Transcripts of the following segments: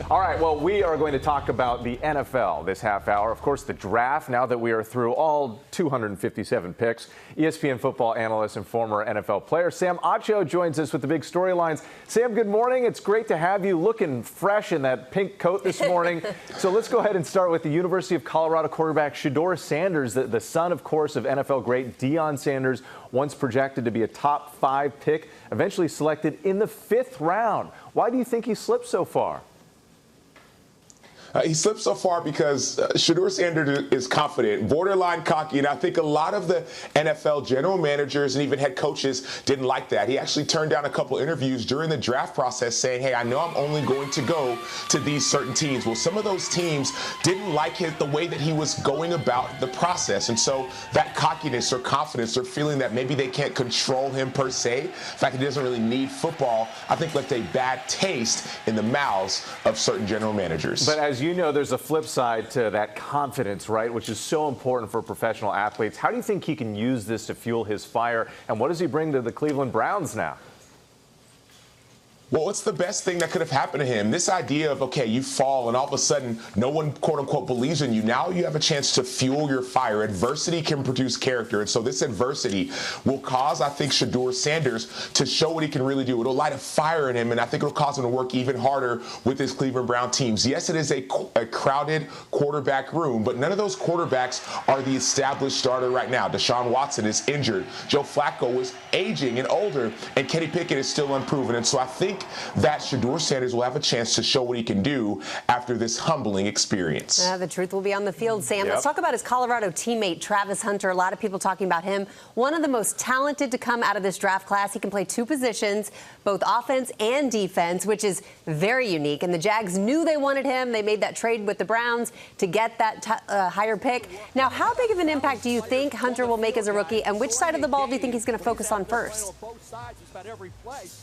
All right, well, we are going to talk about the NFL this half hour. Of course, the draft, now that we are through all 257 picks. ESPN football analyst and former NFL player Sam Acho joins us with the big storylines. Sam, good morning. It's great to have you looking fresh in that pink coat this morning. So let's go ahead and start with the University of Colorado quarterback Shedeur Sanders, the son, of course, of NFL great Deion Sanders, once projected to be a top 5 pick, eventually selected in the 5th round. Why do you think he slipped so far? He slipped so far because Shedeur Sanders is confident, borderline cocky, and I think a lot of the NFL general managers and even head coaches didn't like that. He actually turned down a couple interviews during the draft process saying, hey, I know I'm only going to go to these certain teams. Well, some of those teams didn't like the way that he was going about the process, and so that cockiness or confidence or feeling that maybe they can't control him per se, the fact that he doesn't really need football, I think left a bad taste in the mouths of certain general managers. But as you know, there's a flip side to that confidence, right, which is so important for professional athletes. How do you think he can use this to fuel his fire, and what does he bring to the Cleveland Browns now? Well, what's the best thing that could have happened to him? This idea of, okay, you fall and all of a sudden no one, quote unquote, believes in you. Now you have a chance to fuel your fire. Adversity can produce character. And so this adversity will cause, I think, Shedeur Sanders to show what he can really do. It'll light a fire in him, and I think it'll cause him to work even harder with his Cleveland Brown teams. Yes, it is a crowded quarterback room, but none of those quarterbacks are the established starter right now. Deshaun Watson is injured. Joe Flacco is aging and older, and Kenny Pickett is still unproven. And so I think that Shedeur Sanders will have a chance to show what he can do after this humbling experience. The truth will be on the field, Sam. Let's talk about his Colorado teammate, Travis Hunter. A lot of people talking about him. One of the most talented to come out of this draft class. He can play 2 positions, both offense and defense, which is very unique. And the Jags knew they wanted him. They made that trade with the Browns to get that higher pick. Now, how big of an impact do you think Hunter will make as a rookie? And which side of the ball do you think he's going to focus on first?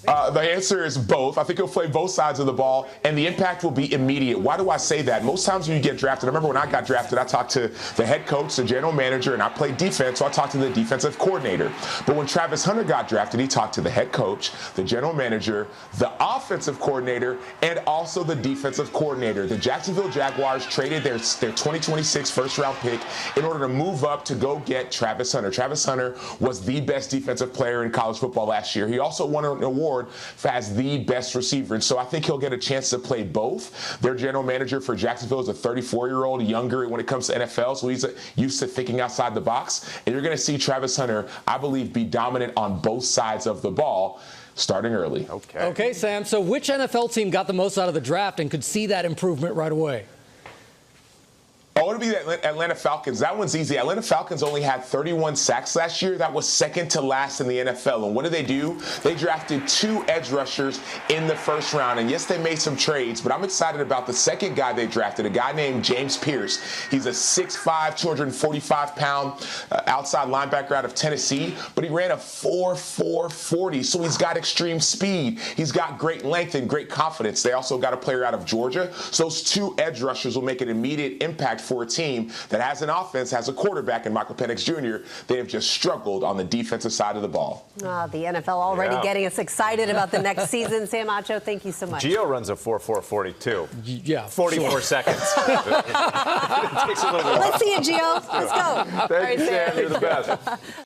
The answer is both. I think he'll play both sides of the ball, and the impact will be immediate. Why do I say that? Most times when you get drafted, I remember when I got drafted, I talked to the head coach, the general manager, and I played defense, so I talked to the defensive coordinator. But when Travis Hunter got drafted, he talked to the head coach, the general manager, the offensive coordinator, and also the defensive coordinator. The Jacksonville Jaguars traded their 2026 first-round pick in order to move up to go get Travis Hunter. Travis Hunter was the best defensive player in college football last year. He also won an award as the best receiver, and so I think he'll get a chance to play both. Their general manager for Jacksonville is a 34-year-old, younger when it comes to NFL, so he's used to thinking outside the box. And you're going to see Travis Hunter, I believe, be dominant on both sides of the ball starting early. Okay, Sam. So which NFL team got the most out of the draft and could see that improvement right away? Oh, it'll be the Atlanta Falcons. That one's easy. Atlanta Falcons only had 31 sacks last year. That was second to last in the NFL. And what did? They drafted 2 edge rushers in the first round. And yes, they made some trades, but I'm excited about the second guy they drafted, a guy named James Pierce. He's a 6'5", 245-pound outside linebacker out of Tennessee, but he ran a 4.4 40. So he's got extreme speed. He's got great length and great confidence. They also got a player out of Georgia. So those 2 edge rushers will make an immediate impact for a team that has an offense, has a quarterback in Michael Penix Jr. They have just struggled on the defensive side of the ball. The NFL already getting us excited about the next season. Sam Acho, thank you so much. Gio runs a 4.4 42. Yeah. 44 seconds. It takes a little bit. Let's see it, Gio. Let's go. Thank you, Sam. You're the best.